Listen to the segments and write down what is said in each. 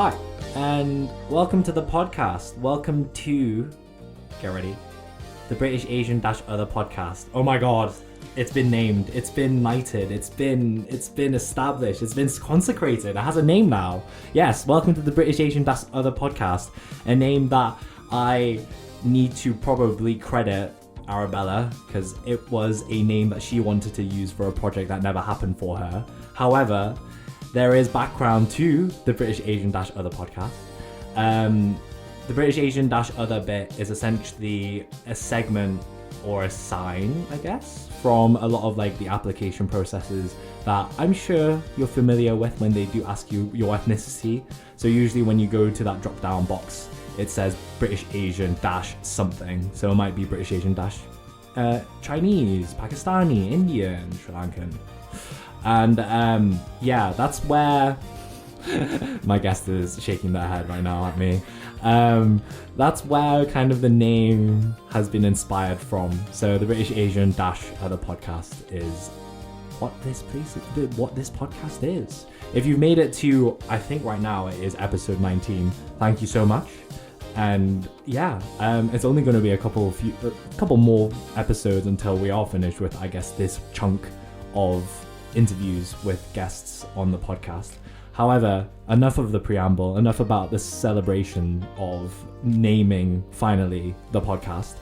Hi, and welcome to the podcast. Welcome to, get ready, the British Asian Other podcast. Oh my god, it's been named, it's been knighted, it's been established, it's been consecrated, it has a name now. Yes, welcome to the British Asian Other podcast, a name that I need to probably credit Arabella, because it was a name that she wanted to use for a project that never happened for her. However, there is background to the British Asian Other podcast. The British Asian Other bit is essentially a segment or a sign, I guess, from a lot of like the application processes that I'm sure you're familiar with when they do ask you your ethnicity. So usually when you go to that drop down box, it says British Asian something. So it might be British Asian Chinese, Pakistani, Indian, Sri Lankan. And yeah, that's where my guest is shaking their head right now at me. That's where kind of the name has been inspired from. So the British Asian Other podcast is what this podcast is. If you've made it to, I think right now it is episode 19, thank you so much. And yeah, it's only going to be a couple more episodes until we are finished with, I guess, this chunk of interviews with guests on the podcast. However, enough of the preamble, enough about the celebration of naming finally the podcast.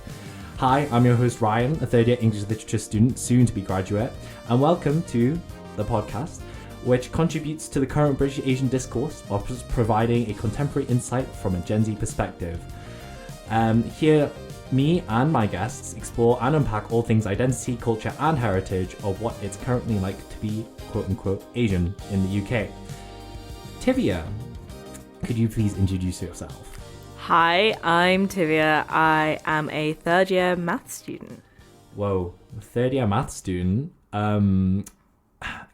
Hi, I'm your host Ryan, a third year English literature student, soon to be graduate, and welcome to the podcast, which contributes to the current British Asian discourse while providing a contemporary insight from a Gen Z perspective. Here, me and my guests explore and unpack all things identity, culture, and heritage of what it's currently like to be quote-unquote Asian in the UK. Thivyaa, could you please introduce yourself? Hi, I'm Thivyaa. I am a third year maths student. Whoa, third year maths student.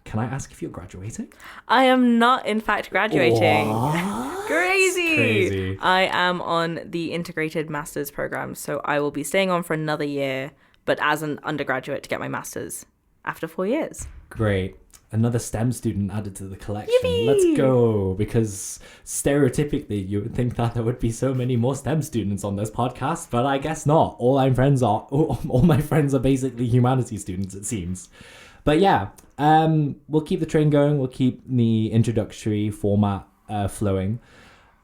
Can I ask if you're graduating? I am not, in fact, graduating. What? Crazy. I am on the integrated master's program, so I will be staying on for another year, but as an undergraduate to get my master's after 4 years. Great. Another STEM student added to the collection. Yippee! Let's go. Because stereotypically, you would think that there would be so many more STEM students on this podcast, but I guess not. All my friends are basically humanities students, it seems. But yeah, we'll keep the train going. We'll keep the introductory format flowing.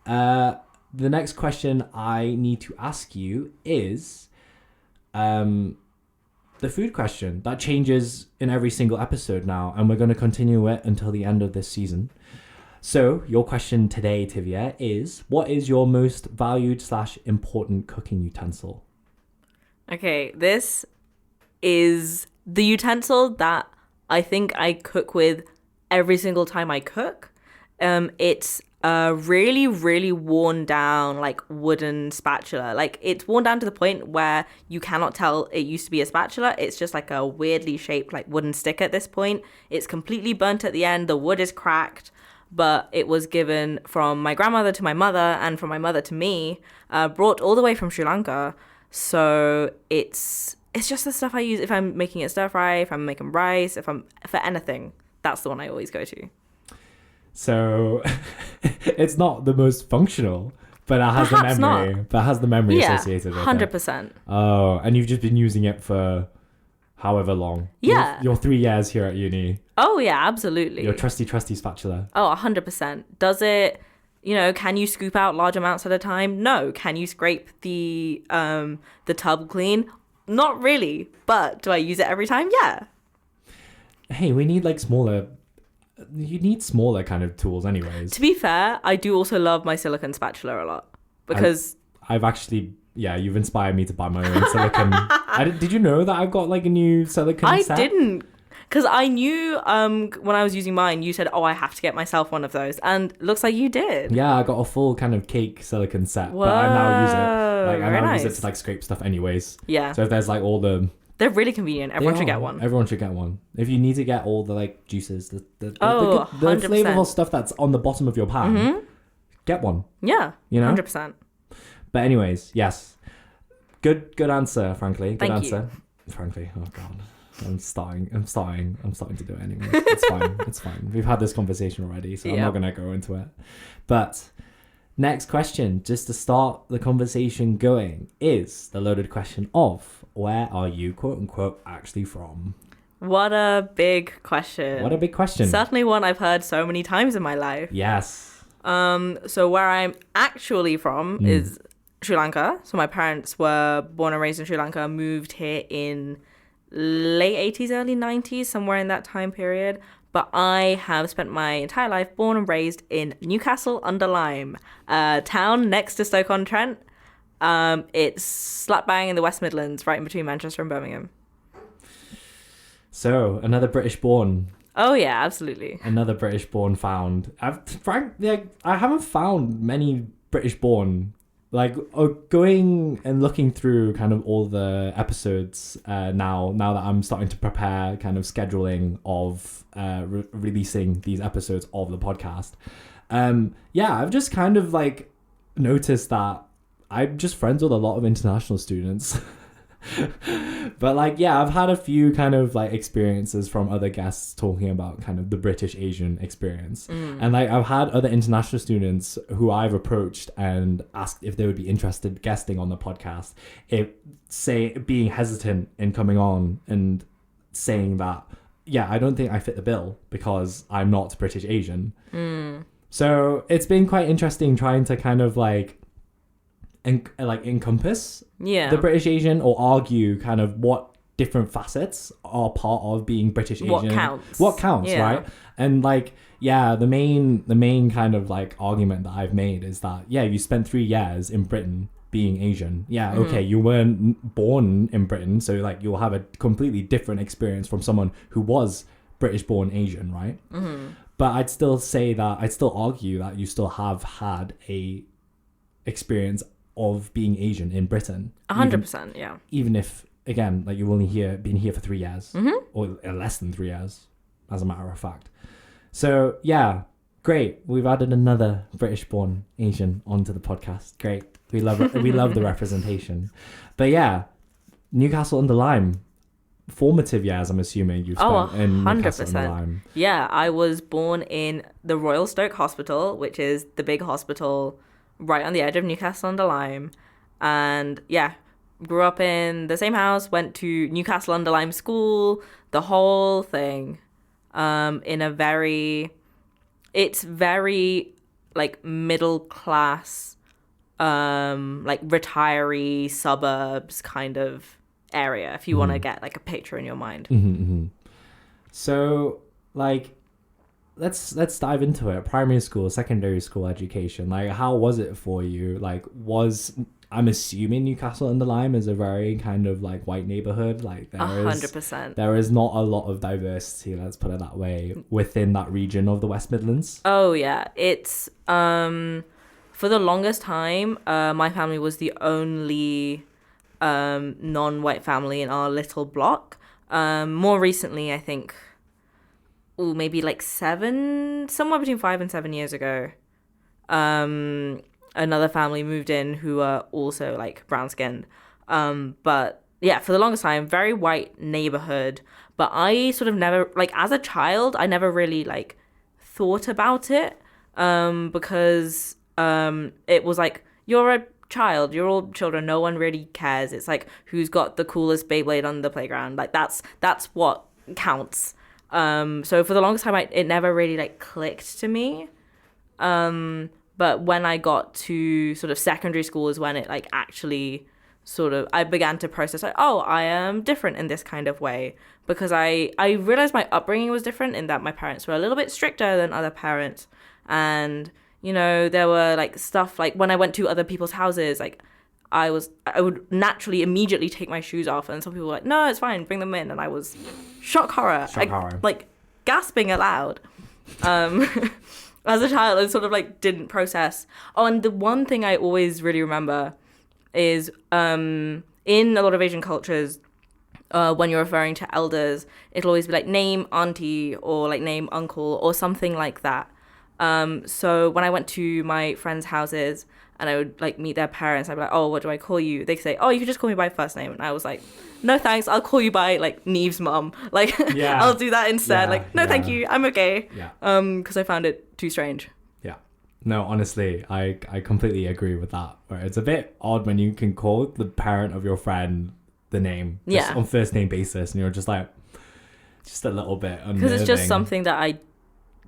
The next question I need to ask you is the food question that changes in every single episode now, and we're going to continue it until the end of this season. So your question today, Thivyaa, is what is your most valued / important cooking utensil? Okay, this is the utensil that I think I cook with every single time I cook. It's a really, really worn down, like, wooden spatula. Like, it's worn down to the point where you cannot tell it used to be a spatula. It's just like a weirdly shaped, like, wooden stick at this point. It's completely burnt at the end. The wood is cracked, but it was given from my grandmother to my mother and from my mother to me, brought all the way from Sri Lanka. So it's just the stuff I use if I'm making a stir fry, if I'm making rice, for anything. That's the one I always go to. So it's not the most functional, but it has Perhaps the memory. not. But it has the memory Yeah, associated with 100%. it. Oh, and you've just been using it for however long. Yeah. Your 3 years here at uni. Oh, yeah, absolutely. Your trusty spatula. Oh, 100%. Does it, can you scoop out large amounts at a time? No. Can you scrape the tub clean? Not really. But do I use it every time? Yeah. Hey, we need you need smaller kind of tools anyways. To be fair, I do also love my silicone spatula a lot because I've actually, you've inspired me to buy my own silicone. Did you know that I've got like a new silicone set? I didn't. Because I knew when I was using mine, you said, I have to get myself one of those. And looks like you did. Yeah, I got a full kind of cake silicone set. Whoa, but I now use it. I now nice. use it to like scrape stuff anyways. Yeah. So if there's like all the... They're really convenient. Everyone should get one. Everyone should get one. If you need to get all the like juices, the Oh, flavorful stuff that's on the bottom of your pan, get one. Yeah, 100%. But anyways, yes. Good answer, frankly. Good Thank answer. You. Frankly, oh God. I'm starting to do it anyway. It's fine. It's fine. We've had this conversation already, so I'm not going to go into it. But Next question, just to start the conversation going, is the loaded question of where are you, quote unquote, actually from? What a big question. What a big question. Certainly one I've heard so many times in my life. Yes. So where I'm actually from is Sri Lanka. So my parents were born and raised in Sri Lanka, moved here in late 80s, early 90s, somewhere in that time period. But I have spent my entire life born and raised in Newcastle-under-Lyme, a town next to Stoke-on-Trent. It's slap bang in the West Midlands, right in between Manchester and Birmingham. So, another British born. Oh, yeah, absolutely. Another British born found. I haven't found many British born. Like, going and looking through kind of all the episodes now that I'm starting to prepare kind of scheduling of releasing these episodes of the podcast. I've just kind of like noticed that I'm just friends with a lot of international students. But like, yeah, I've had a few kind of like experiences from other guests talking about kind of the British Asian experience. And like, I've had other international students who I've approached and asked if they would be interested guesting on the podcast, being hesitant in coming on and saying that, yeah, I don't think I fit the bill because I'm not British Asian. So it's been quite interesting trying to kind of like encompass the British Asian, or argue kind of what different facets are part of being British Asian. What counts, right? And like, yeah, the main kind of like argument that I've made is that, yeah, you spent 3 years in Britain being Asian. Yeah, okay, you weren't born in Britain, so like you'll have a completely different experience from someone who was British born Asian, right? But I'd still argue that you still have had a experience of being Asian in Britain. 100%, yeah. Even if, again, like you've only been here for 3 years, or less than 3 years, as a matter of fact. So yeah, great. We've added another British-born Asian onto the podcast. Great. We love the representation. But yeah, Newcastle-under-Lyme, formative years, I'm assuming you've spent in Newcastle-under-Lyme. Yeah, I was born in the Royal Stoke Hospital, which is the big hospital right on the edge of Newcastle-under-Lyme. And yeah, grew up in the same house, went to Newcastle-under-Lyme school, the whole thing, it's very like middle class, like retiree suburbs kind of area, if you want to get like a picture in your mind. So like, let's dive into it. Primary school, secondary school education, like how was it for you? Like, I'm assuming Newcastle-under-Lyme is a very kind of like white neighborhood. Like 100%. There is not a lot of diversity, let's put it that way, within that region of the West Midlands. Oh yeah, it's for the longest time, my family was the only non-white family in our little block. More recently, I think, maybe like somewhere between 5 and 7 years ago, another family moved in who are also like brown skinned. But yeah, for the longest time, very white neighborhood. But I sort of never, like as a child, I never really like thought about it, because it was like, you're a child, you're all children, no one really cares. It's like, who's got the coolest Beyblade on the playground? Like that's what counts. So for the longest time, it never really like clicked to me. But when I got to sort of secondary school is when it like actually sort of, I began to process like, oh, I am different in this kind of way, because I realized my upbringing was different in that my parents were a little bit stricter than other parents. And, you know, there were like stuff like when I went to other people's houses, like I would naturally immediately take my shoes off, and some people were like, no, it's fine, bring them in. And I was shock horror. Like gasping aloud. As a child, I sort of like didn't process. Oh, and the one thing I always really remember is in a lot of Asian cultures, when you're referring to elders, it'll always be like name auntie or like name uncle or something like that. So when I went to my friends' houses and I would like meet their parents, I'd be like, oh, what do I call you? They'd say, oh, you can just call me by first name. And I was like, no thanks, I'll call you by like Neve's mum. Like, I'll do that instead. Thank you, I'm okay. Because I found it too strange. Yeah. No, honestly, I completely agree with that. Where it's a bit odd when you can call the parent of your friend the name just on first name basis, and you're just like, just a little bit unnerving. Because it's just something that I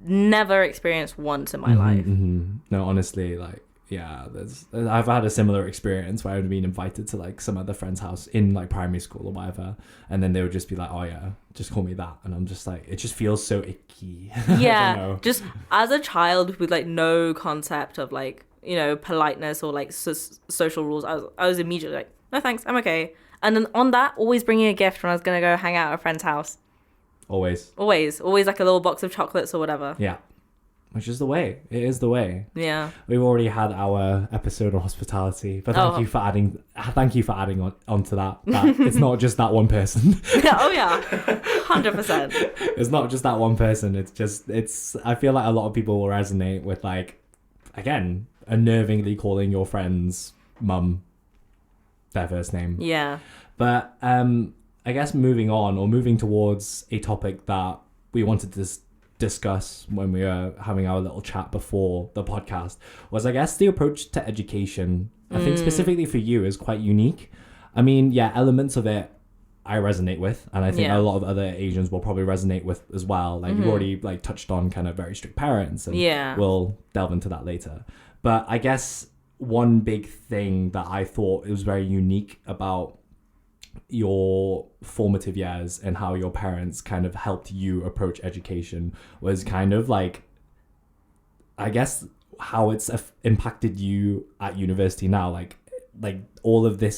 never experienced once in my life. No, honestly, like, yeah, I've had a similar experience where I've been invited to like some other friend's house in like primary school or whatever, and then they would just be like, oh yeah, just call me that, and I'm just like, it just feels so icky. Yeah, just as a child with like no concept of like, you know, politeness or like social rules, I was immediately like, no thanks, I'm okay. And then on that, always bringing a gift when I was gonna go hang out at a friend's house. Always like a little box of chocolates or whatever. Yeah. Which is the way. It is the way. Yeah. We've already had our episode on hospitality, but thank you for adding onto that. It's not just that one person. Oh yeah, 100%. It's not just that one person. It's. I feel like a lot of people will resonate with, like, again, unnervingly calling your friend's mum their first name. Yeah. But I guess moving towards a topic that we wanted to discuss when we were having our little chat before the podcast was, I guess, the approach to education. I think specifically for you is quite unique. I mean, yeah, elements of it I resonate with, and I think a lot of other Asians will probably resonate with as well. Like you've already like touched on kind of very strict parents, and we'll delve into that later. But I guess one big thing that I thought was very unique about your formative years and how your parents kind of helped you approach education was kind of like, I guess, how it's impacted you at university now. Like all of the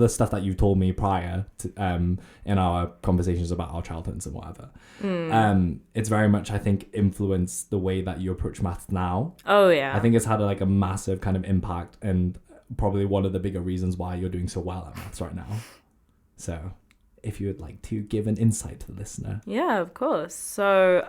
stuff that you've told me prior to in our conversations about our childhoods and whatever. It's very much, I think, influenced the way that you approach maths now. Oh yeah. I think it's had a massive kind of impact, and probably one of the bigger reasons why you're doing so well at maths right now. So if you would like to give an insight to the listener. Yeah, of course. So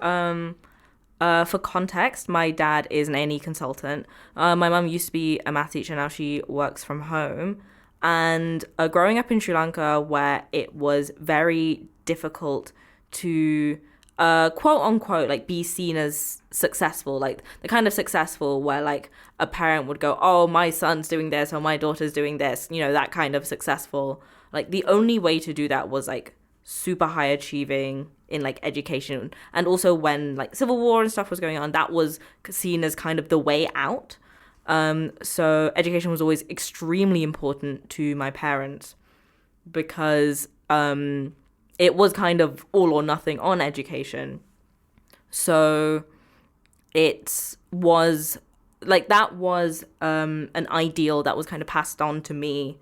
for context, my dad is an A&E consultant. My mum used to be a math teacher. Now she works from home. And growing up in Sri Lanka, where it was very difficult to quote unquote like be seen as successful, like the kind of successful where like a parent would go, oh, my son's doing this or my daughter's doing this, you know, that kind of successful. Like the only way to do that was like super high achieving in like education. And also when like civil war and stuff was going on, that was seen as kind of the way out. So education was always extremely important to my parents because it was kind of all or nothing on education. So it was like, that was an ideal that was kind of passed on to me.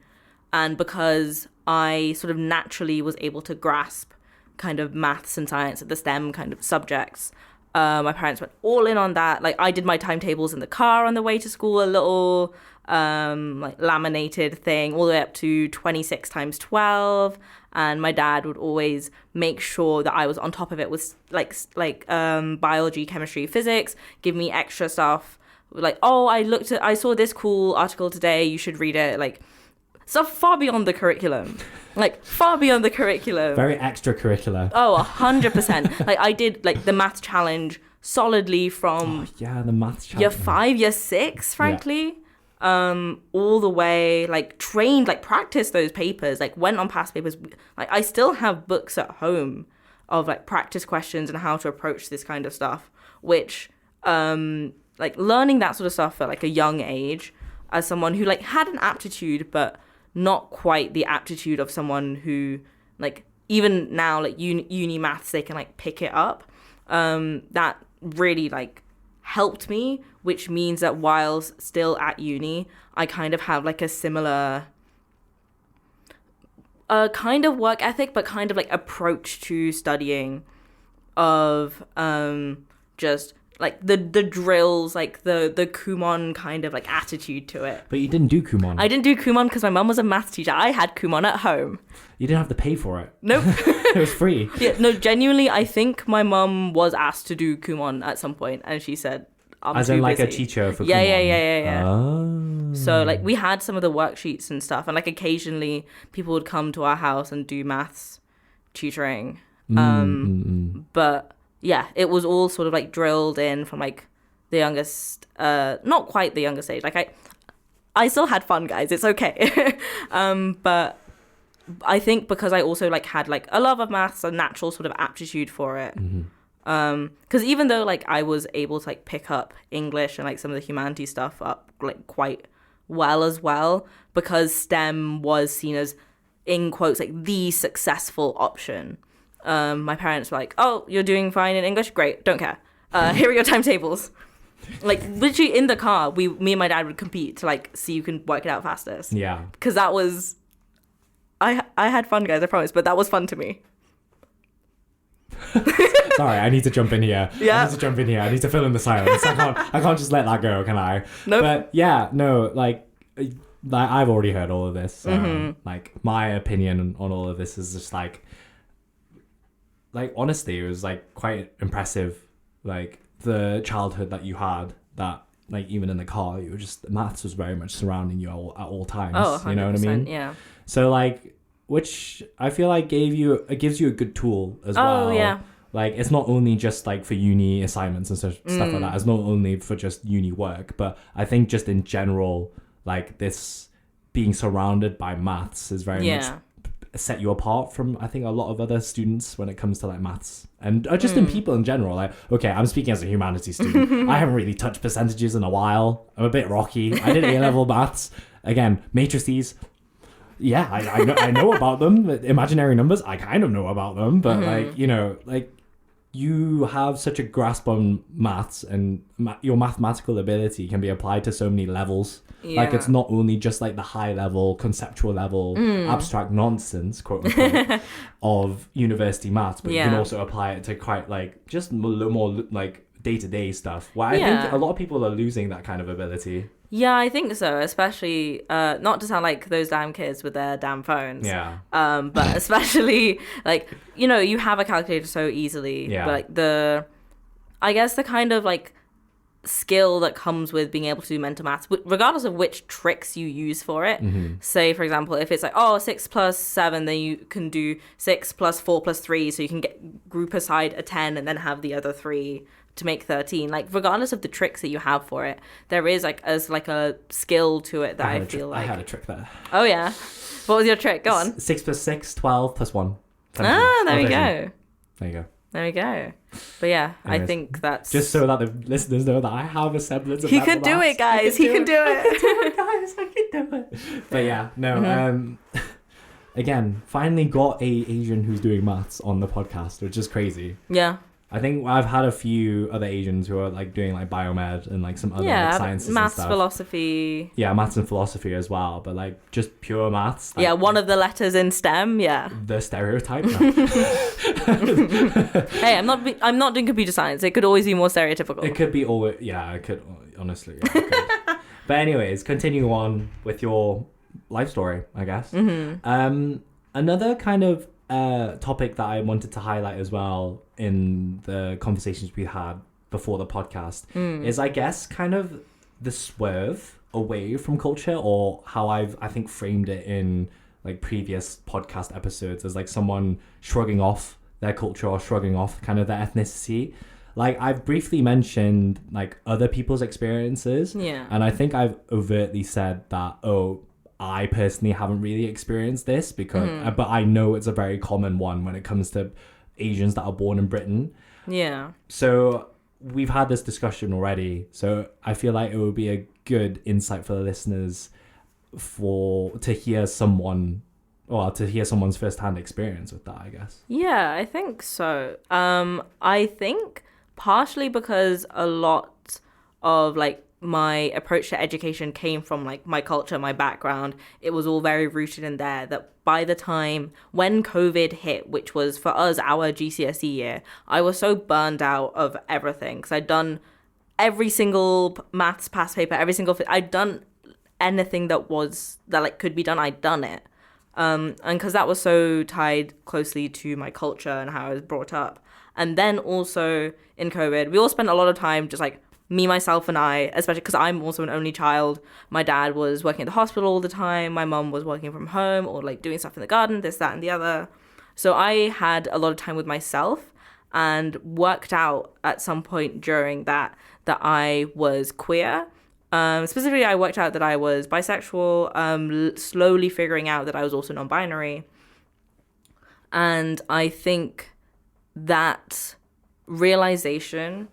And because I sort of naturally was able to grasp kind of maths and science, the STEM kind of subjects, my parents went all in on that. Like I did my timetables in the car on the way to school, a little like laminated thing all the way up to 26 times 12. And my dad would always make sure that I was on top of it with like biology, chemistry, physics, give me extra stuff. Like, oh, I saw this cool article today, you should read it. Like stuff far beyond the curriculum. Like far beyond the curriculum. Very extracurricular. Oh, 100%. Like I did like the math challenge solidly from the math challenge. year 5, year 6, frankly. All the way, like trained, like practiced those papers, like went on past papers. Like I still have books at home of like practice questions and how to approach this kind of stuff, which like learning that sort of stuff at like a young age as someone who like had an aptitude but not quite the aptitude of someone who like even now like uni maths, they can like pick it up. That really like helped me, which means that whilst still at uni, I kind of have like a similar kind of work ethic, but kind of like approach to studying of just like the drills, like the Kumon kind of like attitude to it. But you didn't do Kumon. I didn't do Kumon because my mum was a math teacher. I had Kumon at home. You didn't have to pay for it. Nope. It was free. Yeah, no, genuinely, I think my mum was asked to do Kumon at some point, and she said, I'm as too in like busy. a teacher for Yeah, Kumon. yeah. Oh. So like we had some of the worksheets and stuff, and like occasionally people would come to our house and do maths tutoring. But yeah, it was all sort of like drilled in from like the youngest, not quite the youngest age. Like I still had fun, guys. It's okay. But I think because I also like had like a love of maths, a natural sort of aptitude for it. Because even though like I was able to like pick up English and like some of the humanities stuff up like quite well as well, because STEM was seen as, in quotes, like the successful option. My parents were like, "Oh, you're doing fine in English? Great, don't care. Here are your timetables." Like literally in the car, me and my dad would compete to like see who can work it out fastest. Yeah. Because that was, I had fun, guys. I promise, but that was fun to me. Sorry, I need to jump in here. Yeah. I need to fill in the silence. I can't just let that go, can I? Nope. But yeah, no, like I've already heard all of this. Like my opinion on all of this is just like honestly, it was like quite impressive. Like the childhood that you had, that like even in the car, you were just, maths was very much surrounding you at all times. Oh, 100%, you know what I mean? Yeah. So like, which I feel like gives you a good tool as well. Oh yeah. Like it's not only just like for uni assignments and stuff like that. It's not only for just uni work, but I think just in general, like this being surrounded by maths is very much set you apart from, I think, a lot of other students when it comes to like maths and just in people in general. Like, okay, I'm speaking as a humanities student. I haven't really touched percentages in a while. I'm a bit rocky. I did A-level maths. Again, matrices. Yeah, I know about them. Imaginary numbers, I kind of know about them. But like, you know, like you have such a grasp on maths, and your mathematical ability can be applied to so many levels. Yeah. Like it's not only just like the high level, conceptual level, abstract nonsense, quote unquote, of university maths, but you can also apply it to quite like just more like day-to-day stuff. Where I think a lot of people are losing that kind of ability. Yeah, I think so, especially not to sound like those damn kids with their damn phones. Yeah. But especially like, you know, you have a calculator so easily. Yeah. But like I guess the kind of like skill that comes with being able to do mental maths, regardless of which tricks you use for it. Say, for example, if it's like, 6 plus 7, then you can do 6 plus 4 plus 3, so you can group aside a 10 and then have the other 3 to make 13. Like regardless of the tricks that you have for it, there is like a skill to it that I feel like I had a trick there. Oh yeah, what was your trick? Go on. 6 plus 6, 12 plus 1. 17. There we 13. go. There you go. But yeah, anyways, I think that's just so that the listeners know that I have a semblance of he can do it, guys. He can do it. Guys, I can do it. But yeah, no. Again, finally got a Asian who's doing maths on the podcast, which is crazy. Yeah. I think I've had a few other Asians who are like doing like biomed and like some other like, sciences maths, and stuff. Philosophy. Yeah, maths and philosophy as well, but like just pure maths. Like, yeah, one of the letters in STEM. Yeah. The stereotype. Hey, I'm not doing computer science. It could always be more stereotypical. It could be all. Yeah, it could honestly. Yeah, it could. But anyways, continue on with your life story, I guess. Another kind of topic that I wanted to highlight as well in the conversations we had before the podcast is, I guess, kind of the swerve away from culture, or how I think framed it in like previous podcast episodes as like someone shrugging off their culture or shrugging off kind of their ethnicity. Like I've briefly mentioned like other people's experiences, and I think I've overtly said that, I personally haven't really experienced this because, but I know it's a very common one when it comes to Asians that are born in Britain. Yeah. So we've had this discussion already. So I feel like it would be a good insight for the listeners to hear someone's first-hand experience with that, I guess. Yeah, I think so. I think partially because a lot of like my approach to education came from like my culture, my background. It was all very rooted in there, that by the time when COVID hit, which was for us our GCSE year, I was so burned out of everything because I'd done every single maths past paper, I'd done anything that like could be done, I'd done it. And because that was so tied closely to my culture and how I was brought up. And then also in COVID, we all spent a lot of time just like me, myself, and I, especially because I'm also an only child. My dad was working at the hospital all the time. My mum was working from home or like doing stuff in the garden, this, that, and the other. So I had a lot of time with myself, and worked out at some point during that that I was queer. Specifically, I worked out that I was bisexual, slowly figuring out that I was also non-binary. And I think that realization,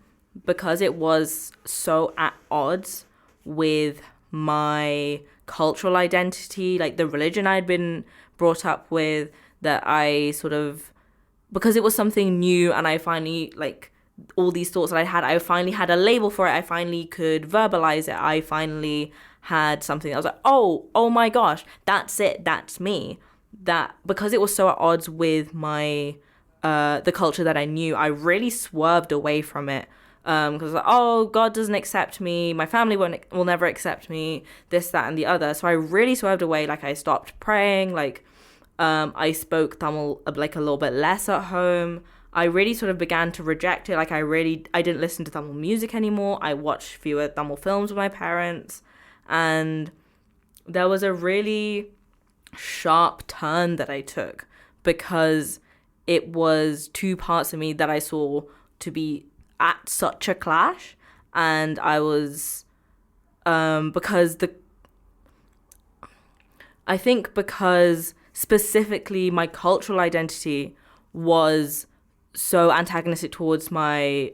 because it was so at odds with my cultural identity, like the religion I'd been brought up with, that I sort of, because it was something new and I finally, like, all these thoughts that I finally had a label for it. I finally could verbalize it. I finally had something that I was like, oh my gosh, that's it. That's me. That, because it was so at odds with my, the culture that I knew, I really swerved away from it. Because like, oh, God doesn't accept me. My family will never accept me. This, that, and the other. So I really swerved away. Like, I stopped praying. Like, I spoke Tamil like a little bit less at home. I really sort of began to reject it. Like, I didn't listen to Tamil music anymore. I watched fewer Tamil films with my parents. And there was a really sharp turn that I took, because it was two parts of me that I saw to be at such a clash. And I was, because specifically my cultural identity was so antagonistic towards my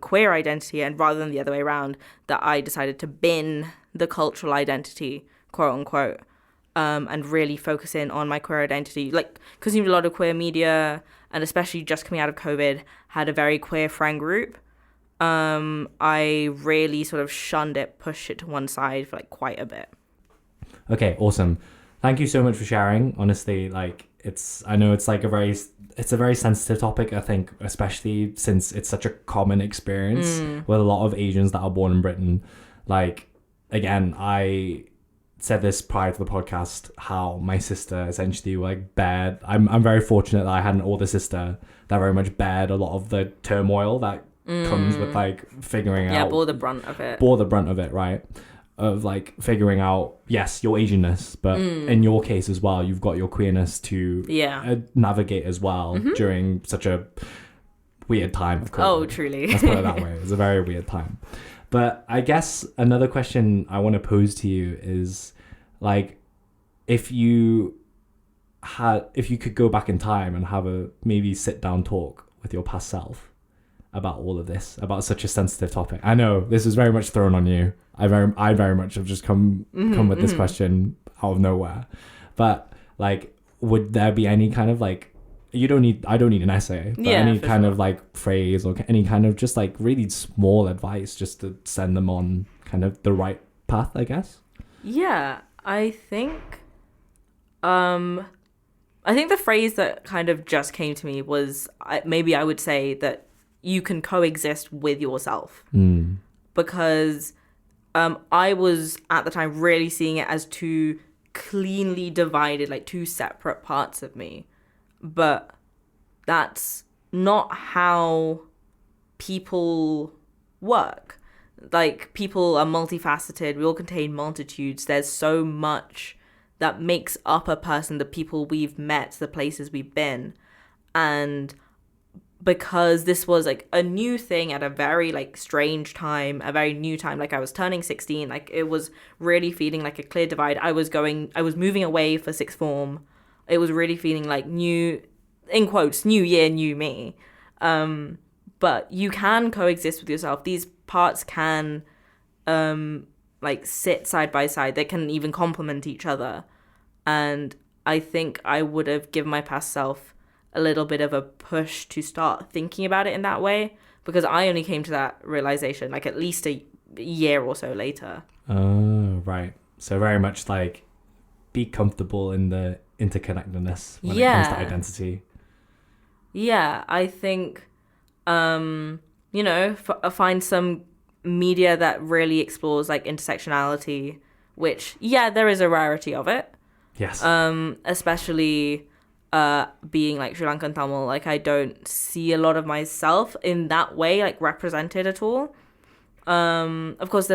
queer identity, and rather than the other way around, that I decided to bin the cultural identity, quote unquote, and really focus in on my queer identity. Like, consumed a lot of queer media, and especially just coming out of COVID, had a very queer friend group. I really sort of shunned it, pushed it to one side for like quite a bit. Okay, awesome. Thank you so much for sharing. Honestly, like, I know it's like it's a very sensitive topic, I think, especially since it's such a common experience with a lot of Asians that are born in Britain. Like, again, I said this prior to the podcast, how my sister essentially like bared, I'm very fortunate that I had an older sister that very much bared a lot of the turmoil that comes with like figuring out. Yeah, bore the brunt of it, right? Of like figuring out, yes, your Asianness, but in your case as well, you've got your queerness to navigate as well during such a weird time of COVID. Oh, truly. Let's put it that way. It's a very weird time. But I guess another question I want to pose to you is, like, if you could go back in time and have a maybe sit down talk with your past self about all of this, about such a sensitive topic. I know this is very much thrown on you. I very much have just come with this question out of nowhere. But like, would there be any kind of like, I don't need an essay, but any kind of like phrase or any kind of just like really small advice just to send them on kind of the right path, I guess? Yeah, I think the phrase that kind of just came to me was, maybe I would say that you can coexist with yourself. Because I was at the time really seeing it as two cleanly divided, like two separate parts of me. But that's not how people work. Like, people are multifaceted. We all contain multitudes. There's so much that makes up a person, the people we've met, the places we've been. And because this was like a new thing at a very like strange time, a very new time, like I was turning 16, like it was really feeling like a clear divide. I was moving away for sixth form. It was really feeling like new, in quotes, new year, new me. But you can coexist with yourself. These parts can like sit side by side. They can even complement each other. And I think I would have given my past self a little bit of a push to start thinking about it in that way, because I only came to that realization like at least a year or so later. Oh, right. So very much like be comfortable in the interconnectedness when it comes to identity. Yeah, I think, find some media that really explores like intersectionality, which, there is a rarity of it. Yes. Especially being like Sri Lankan Tamil, like I don't see a lot of myself in that way like represented at all. Of course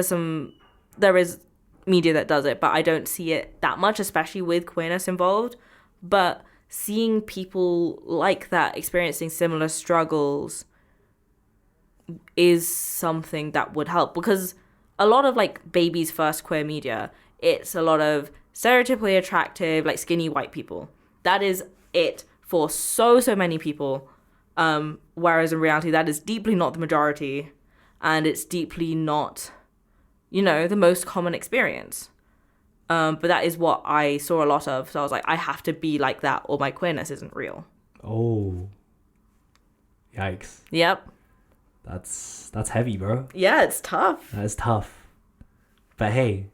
there is media that does it, but I don't see it that much, especially with queerness involved. But seeing people like that experiencing similar struggles is something that would help, because a lot of like baby's first queer media, it's a lot of stereotypically attractive, like skinny white people. That is it for so many people. Whereas in reality, that is deeply not the majority, and it's deeply not, the most common experience. But that is what I saw a lot of. So I was like, I have to be like that or my queerness isn't real. Oh. Yikes. Yep. That's heavy, bro. Yeah, it's tough. That is tough. But hey,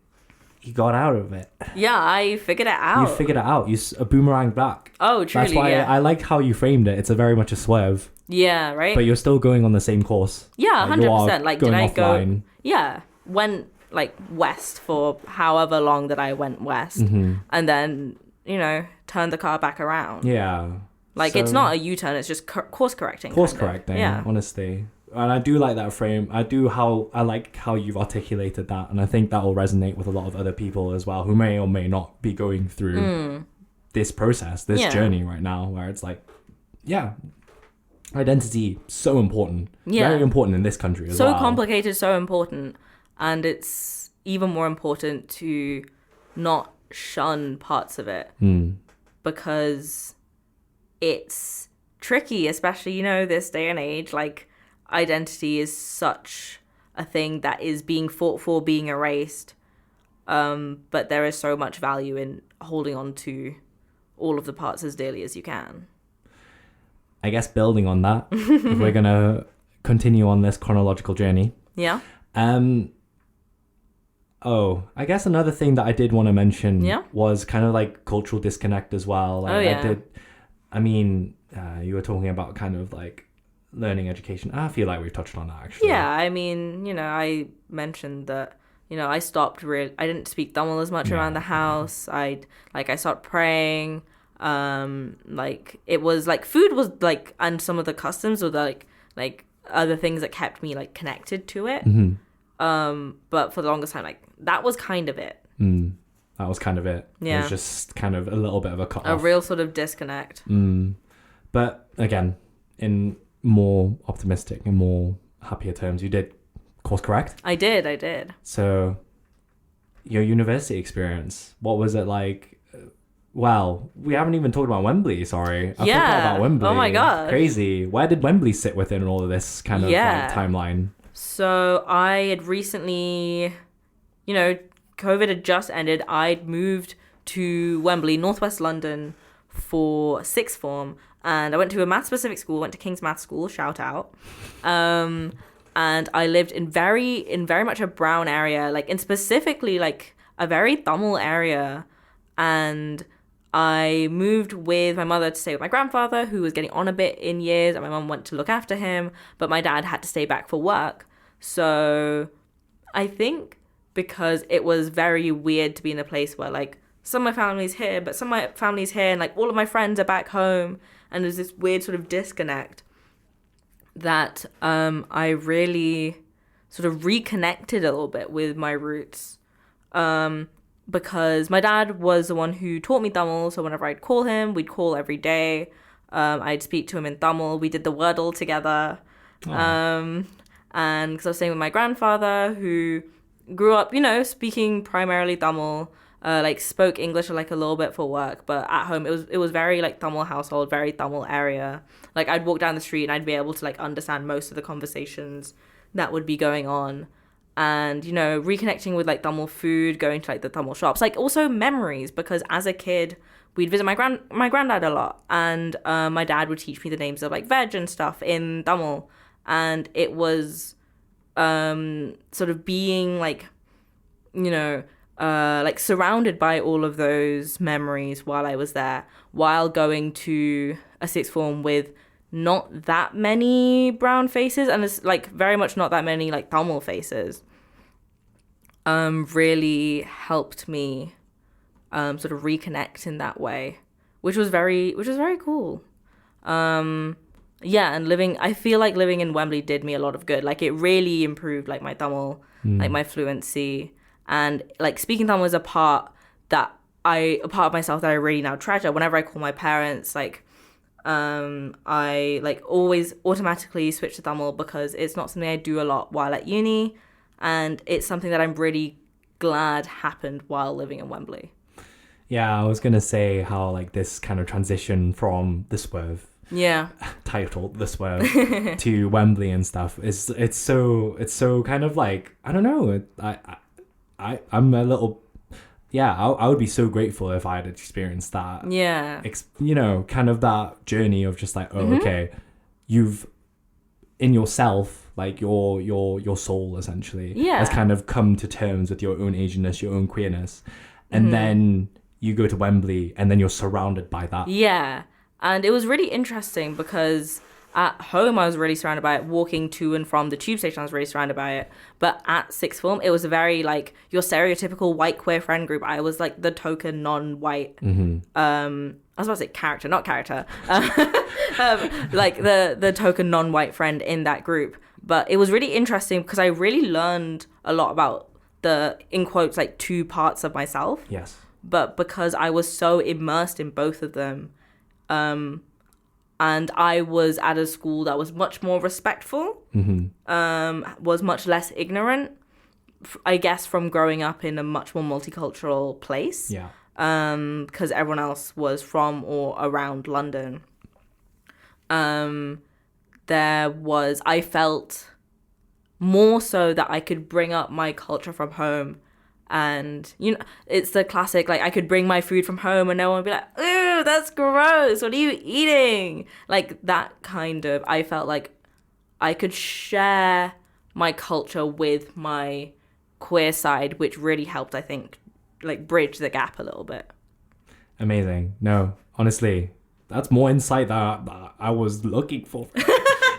you got out of it. Yeah, I figured it out. You figured it out. A boomerang back. Oh, truly, That's why yeah. I like how you framed it. It's a very much a swerve. Yeah, right? But you're still going on the same course. Yeah, 100%. Like, did I offline. go... Yeah, went, like, west for however long that I went west. Mm-hmm. And then, turned the car back around. Yeah. Like, it's not a U-turn. It's just course correcting. Course correcting, yeah. Honestly. And I do like that frame. I like how you've articulated that. And I think that will resonate with a lot of other people as well who may or may not be going through this process, this journey right now, where it's like, yeah, identity, so important. Yeah. Very important in this country as well. So complicated, so important. And it's even more important to not shun parts of it. Because it's tricky, especially, this day and age. Like, identity is such a thing that is being fought for, being erased. But there is so much value in holding on to all of the parts as dearly as you can. I guess building on that, if we're going to continue on this chronological journey. Yeah. I guess another thing that I did want to mention was kind of like cultural disconnect as well. Like, you were talking about kind of like learning education. I feel like we've touched on that actually. Yeah, I mean, I mentioned that, I stopped I didn't speak Tamil as much around the house. I stopped praying. It was like food was like, and some of the customs were like other things that kept me like connected to it. But for the longest time, like that was kind of it. That was kind of it. Yeah. It was just kind of a little bit of a cut off. A real sort of disconnect. But again, in more optimistic and more happier terms, you did course correct. I did. So your university experience, what was it like? Wow, we haven't even talked about Wembley, sorry. I forgot about Wembley. Oh my god. Crazy. Where did Wembley sit within all of this kind of like, timeline? So I had recently, COVID had just ended. I'd moved to Wembley, northwest London, for sixth form. And I went to a math-specific school, went to King's Math School, shout out. And I lived in very much a brown area, like, and specifically, like, a very Tamil area. And I moved with my mother to stay with my grandfather, who was getting on a bit in years, and my mum went to look after him, but my dad had to stay back for work. So I think because it was very weird to be in a place where, like, some of my family's here, but some of my family's here, and, like, all of my friends are back home, and there's this weird sort of disconnect that I really sort of reconnected a little bit with my roots. Because my dad was the one who taught me Tamil, so whenever I'd call him, we'd call every day. I'd speak to him in Tamil. We did the Wordle together. And because I was staying with my grandfather, who grew up, speaking primarily Tamil, spoke English like a little bit for work, but at home it was very like Tamil household, very Tamil area. Like I'd walk down the street and I'd be able to like understand most of the conversations that would be going on. And, reconnecting with, like, Tamil food, going to, like, the Tamil shops. Like, also memories, because as a kid, we'd visit my granddad a lot. And my dad would teach me the names of, like, veg and stuff in Tamil. And it was sort of being, like, surrounded by all of those memories while I was there, while going to a sixth form with not that many brown faces, and it's like very much not that many like Tamil faces, really helped me sort of reconnect in that way, which was very cool. And I feel like living in Wembley did me a lot of good. Like it really improved like my Tamil, like my fluency, and like speaking Tamil is a part of myself that I really now treasure. Whenever I call my parents, like I like always automatically switch to Tamil because it's not something I do a lot while at uni, and it's something that I'm really glad happened while living in Wembley. Yeah, I was gonna say how like this kind of transition from the Swerve Yeah. title, the Swerve, to Wembley and stuff is it's so kind of like I don't know. I'm a little I would be so grateful if I had experienced that. Yeah. Kind of that journey of just like, okay, you've in yourself, like your soul essentially has kind of come to terms with your own Asianness, your own queerness, and then you go to Wembley and then you're surrounded by that. Yeah. And it was really interesting because at home I was really surrounded by it. Walking to and from the tube station I was really surrounded by it. But at sixth form it was a very like your stereotypical white queer friend group. I was like the token non-white I was about to say character, not character. Like the token non-white friend in that group. But it was really interesting because I really learned a lot about the, in quotes, like two parts of myself. Yes. But because I was so immersed in both of them, and I was at a school that was much more respectful, was much less ignorant, I guess, from growing up in a much more multicultural place. Yeah. Because everyone else was from or around London. I felt more so that I could bring up my culture from home. And, it's the classic, like, I could bring my food from home and no one would be like, ew, that's gross. What are you eating? Like, that kind of, I felt like I could share my culture with my queer side, which really helped, I think, like, bridge the gap a little bit. Amazing. No, honestly, that's more insight that I was looking for.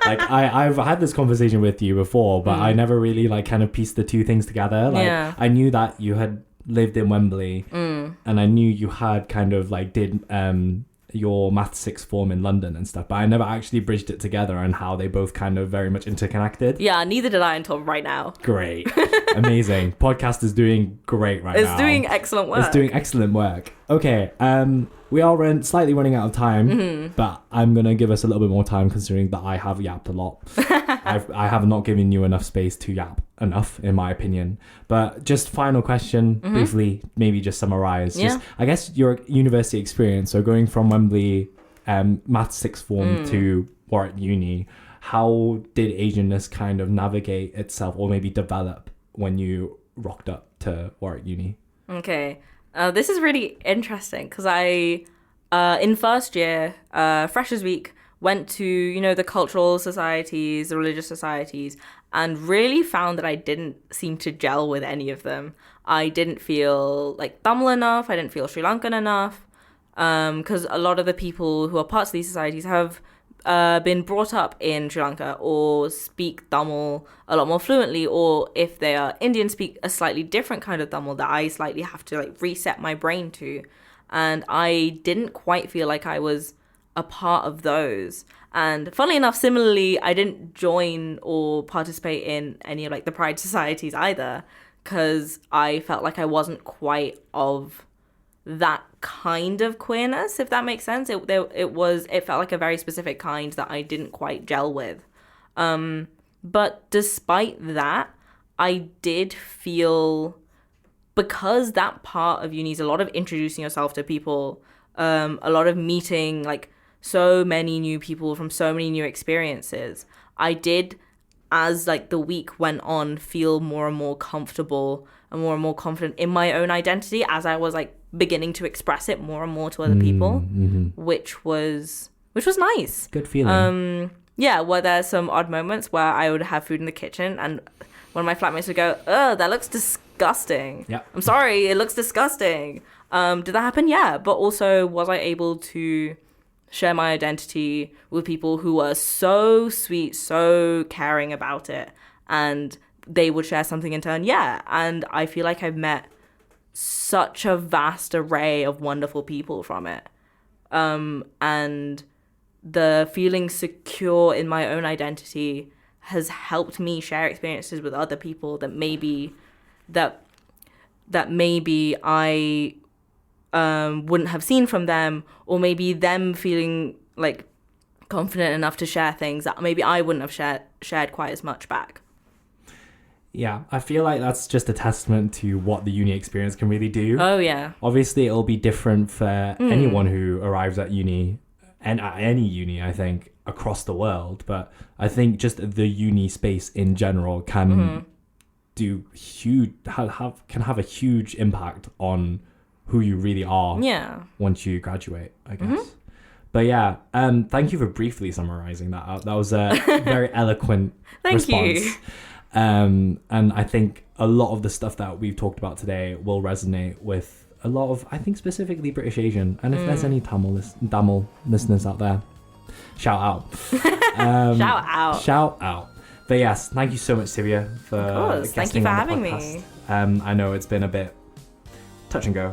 Like I've had this conversation with you before, but I never really like kind of pieced the two things together. Like I knew that you had lived in Wembley, and I knew you had kind of like did your maths sixth form in London and stuff, but I never actually bridged it together and how they both kind of very much interconnected. Yeah, neither did I until right now. Great. Amazing. Podcast is doing great now. It's doing excellent work. It's doing excellent work. Okay, we are slightly running out of time, but I'm going to give us a little bit more time considering that I have yapped a lot. I have not given you enough space to yap enough, in my opinion. But just final question, briefly, maybe just summarize. Yeah. Just, I guess your university experience, so going from Wembley maths sixth form to Warwick Uni, how did Asianness kind of navigate itself or maybe develop when you rocked up to Warwick Uni? Okay. This is really interesting because I, in first year, Freshers Week, went to, the cultural societies, the religious societies, and really found that I didn't seem to gel with any of them. I didn't feel like Tamil enough. I didn't feel Sri Lankan enough. Because a lot of the people who are parts of these societies have been brought up in Sri Lanka or speak Tamil a lot more fluently, or if they are Indian, speak a slightly different kind of Tamil that I slightly have to like reset my brain to. And I didn't quite feel like I was a part of those. And funnily enough, similarly, I didn't join or participate in any of like the pride societies either, because I felt like I wasn't quite of that kind of queerness, if that makes sense. It felt like a very specific kind that I didn't quite gel with. But despite that, I did feel, because that part of uni is a lot of introducing yourself to people, a lot of meeting like so many new people from so many new experiences, I did, as like the week went on, feel more and more comfortable and more confident in my own identity as I was like beginning to express it more and more to other people, which was nice. Good feeling. Were there some odd moments where I would have food in the kitchen and one of my flatmates would go, "Oh, that looks disgusting." Yeah. I'm sorry, it looks disgusting. Did that happen? Yeah. But also, was I able to share my identity with people who were so sweet, so caring about it, and they would share something in turn? Yeah. And I feel like I've met such a vast array of wonderful people from it. And the feeling secure in my own identity has helped me share experiences with other people that maybe I wouldn't have seen from them, or maybe them feeling like confident enough to share things that maybe I wouldn't have shared quite as much back. Yeah, I feel like that's just a testament to what the uni experience can really do. Oh, yeah. Obviously, it'll be different for anyone who arrives at uni, and at any uni, I think, across the world. But I think just the uni space in general can do have a huge impact on who you really are. Yeah. Once you graduate, I guess. But yeah, thank you for briefly summarizing that out. That was a very eloquent Thank response. you. And I think a lot of the stuff that we've talked about today will resonate with a lot of, I think, specifically British Asian. And if there's any Tamil listeners out there, shout out. Shout out. But yes, thank you so much, Thivyaa, for Thank you for having me. I know it's been a bit touch and go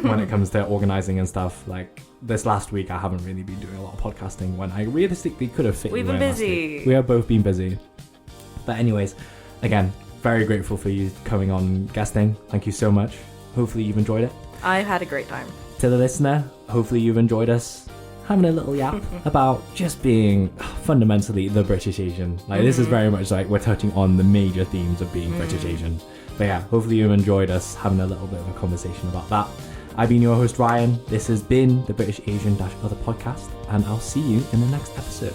when it comes to organizing and stuff. Like this last week, I haven't really been doing a lot of podcasting when I realistically could have fit. We've been busy. We have both been busy. But anyways, again, very grateful for you coming on guesting. Thank you so much. Hopefully you've enjoyed it. I've had a great time. To the listener, hopefully you've enjoyed us having a little yap about just being fundamentally the British Asian. Like this is very much like we're touching on the major themes of being British Asian. But yeah, hopefully you've enjoyed us having a little bit of a conversation about that. I've been your host, Ryan. This has been the British Asian-Other podcast, and I'll see you in the next episode.